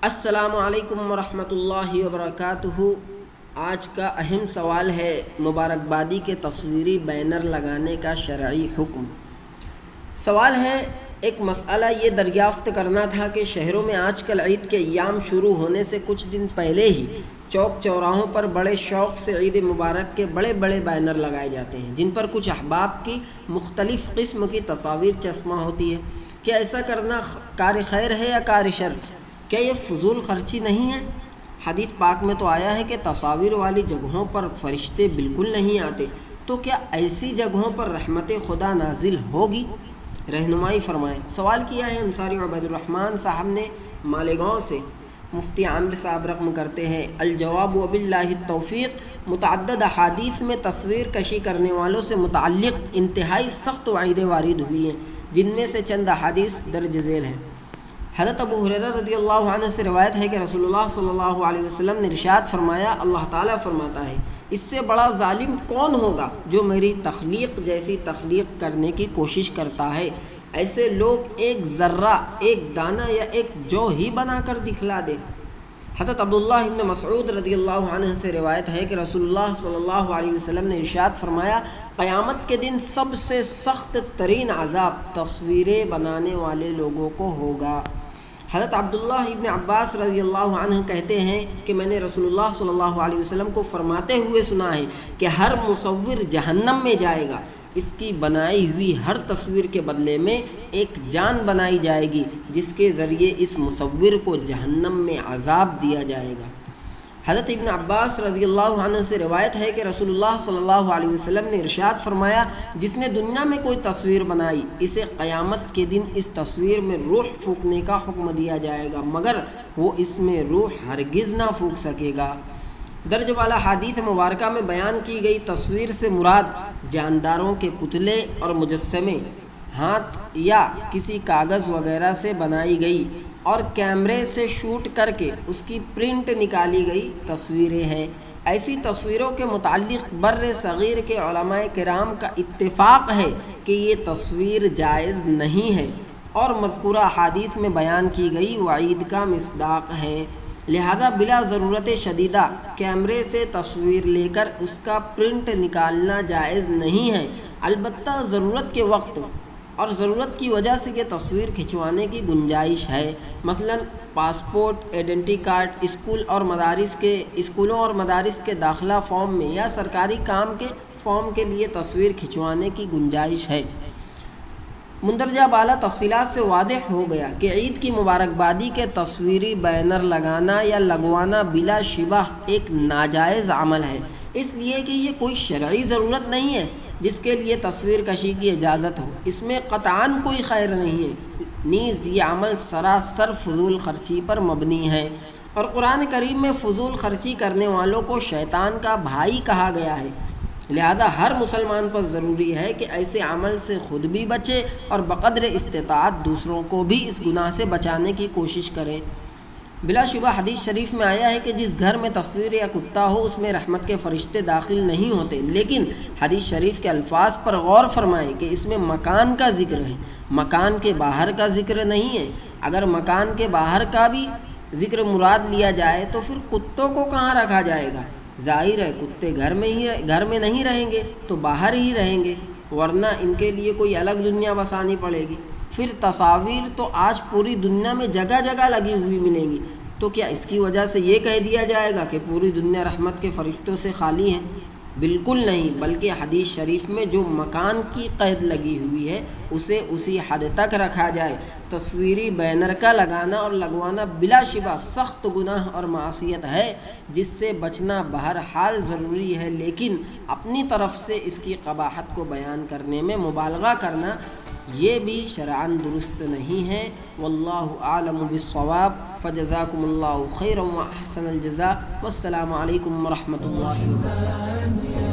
السلام علیکم ورحمۃ اللہ وبرکاتہ۔ آج کا اہم سوال ہے مبارکبادی کے تصویری بینر لگانے کا شرعی حکم۔ سوال ہے، ایک مسئلہ یہ دریافت کرنا تھا کہ شہروں میں آج کل عید کے ایام شروع ہونے سے کچھ دن پہلے ہی چوک چوراہوں پر بڑے شوق سے عید مبارک کے بڑے بڑے بینر لگائے جاتے ہیں، جن پر کچھ احباب کی مختلف قسم کی تصاویر چسپاں ہوتی ہے۔ کیا ایسا کرنا کار خیر ہے یا کار شر؟ کیا یہ فضول خرچی نہیں ہے؟ حدیث پاک میں تو آیا ہے کہ تصاویر والی جگہوں پر فرشتے بالکل نہیں آتے، تو کیا ایسی جگہوں پر رحمت خدا نازل ہوگی؟ رہنمائی فرمائیں۔ سوال کیا ہے انصاری عبید الرحمن صاحب نے مالیگاؤں سے۔ مفتی عامر صاحب رقم کرتے ہیں، الجواب وباللہ التوفیق، متعدد احادیث میں تصویر کشی کرنے والوں سے متعلق انتہائی سخت وعیدیں وارد ہوئی ہیں، جن میں سے چند احادیث درج ذیل ہیں۔ حضرت ابو ہریرہ رضی اللہ عنہ سے روایت ہے کہ رسول اللہ صلی اللہ علیہ وسلم نے ارشاد فرمایا، اللہ تعالیٰ فرماتا ہے، اس سے بڑا ظالم کون ہوگا جو میری تخلیق جیسی تخلیق کرنے کی کوشش کرتا ہے؟ ایسے لوگ ایک ذرہ، ایک دانہ یا ایک جو ہی بنا کر دکھلا دے۔ حضرت عبداللہ ابن مسعود رضی اللہ عنہ سے روایت ہے کہ رسول اللہ صلی اللہ علیہ وسلم نے ارشاد فرمایا، قیامت کے دن سب سے سخت ترین عذاب تصویریں بنانے والے لوگوں کو ہوگا۔ حضرت عبداللہ ابن عباس رضی اللہ عنہ کہتے ہیں کہ میں نے رسول اللہ صلی اللہ علیہ وسلم کو فرماتے ہوئے سنا ہے کہ ہر مصور جہنم میں جائے گا، اس کی بنائی ہوئی ہر تصویر کے بدلے میں ایک جان بنائی جائے گی، جس کے ذریعے اس مصور کو جہنم میں عذاب دیا جائے گا۔ حضرت ابن عباس رضی اللہ عنہ سے روایت ہے کہ رسول اللہ صلی اللہ علیہ وسلم نے ارشاد فرمایا، جس نے دنیا میں کوئی تصویر بنائی، اسے قیامت کے دن اس تصویر میں روح پھونکنے کا حکم دیا جائے گا، مگر وہ اس میں روح ہرگز نہ پھونک سکے گا۔ درج والا حدیث مبارکہ میں بیان کی گئی تصویر سے مراد جانداروں کے پتلے اور مجسمے، ہاتھ یا کسی کاغذ وغیرہ سے بنائی گئی اور کیمرے سے شوٹ کر کے اس کی پرنٹ نکالی گئی تصویریں ہیں۔ ایسی تصویروں کے متعلق بر صغیر کے علماء کرام کا اتفاق ہے کہ یہ تصویر جائز نہیں ہے اور مذکورہ احادیث میں بیان کی گئی وعید کا مصداق ہے، لہذا بلا ضرورت شدیدہ کیمرے سے تصویر لے کر اس کا پرنٹ نکالنا جائز نہیں ہے۔ البتہ ضرورت کے وقت اور ضرورت کی وجہ سے یہ تصویر کھنچوانے کی گنجائش ہے، مثلا پاسپورٹ، آئیڈینٹی کارڈ، اسکولوں اور مدارس کے داخلہ فارم میں یا سرکاری کام کے فارم کے لیے تصویر کھنچوانے کی گنجائش ہے۔ مندرجہ بالا تفصیلات سے واضح ہو گیا کہ عید کی مبارکبادی کے تصویری بینر لگانا یا لگوانا بلا شبہ ایک ناجائز عمل ہے، اس لیے کہ یہ کوئی شرعی ضرورت نہیں ہے جس کے لیے تصویر کشی کی اجازت ہو، اس میں قطعاً کوئی خیر نہیں ہے، نیز یہ عمل سراسر فضول خرچی پر مبنی ہے، اور قرآن کریم میں فضول خرچی کرنے والوں کو شیطان کا بھائی کہا گیا ہے، لہذا ہر مسلمان پر ضروری ہے کہ ایسے عمل سے خود بھی بچے اور بقدر استطاعت دوسروں کو بھی اس گناہ سے بچانے کی کوشش کرے۔ بلا شبہ حدیث شریف میں آیا ہے کہ جس گھر میں تصویر یا کتا ہو اس میں رحمت کے فرشتے داخل نہیں ہوتے، لیکن حدیث شریف کے الفاظ پر غور فرمائیں کہ اس میں مکان کا ذکر ہے، مکان کے باہر کا ذکر نہیں ہے۔ اگر مکان کے باہر کا بھی ذکر مراد لیا جائے تو پھر کتوں کو کہاں رکھا جائے گا؟ ظاہر ہے کتے گھر میں نہیں رہیں گے تو باہر ہی رہیں گے، ورنہ ان کے لیے کوئی الگ دنیا بسانی پڑے گی۔ پھر تصاویر تو آج پوری دنیا میں جگہ جگہ لگی ہوئی ملیں گی، تو کیا اس کی وجہ سے یہ کہہ دیا جائے گا کہ پوری دنیا رحمت کے فرشتوں سے خالی ہے؟ بالکل نہیں، بلکہ حدیث شریف میں جو مکان کی قید لگی ہوئی ہے اسے اسی حد تک رکھا جائے۔ تصویری بینر کا لگانا اور لگوانا بلا شبہ سخت گناہ اور معصیت ہے، جس سے بچنا بہرحال ضروری ہے، لیکن اپنی طرف سے اس کی قباحت کو بیان کرنے میں مبالغہ کرنا یہ بھی شرعاً درست نہیں ہے۔ واللہ اعلم بالصواب، فجزاکم اللہ خیرا واحسن الجزاء، والسلام علیکم ورحمۃ اللہ وبرکاتہ۔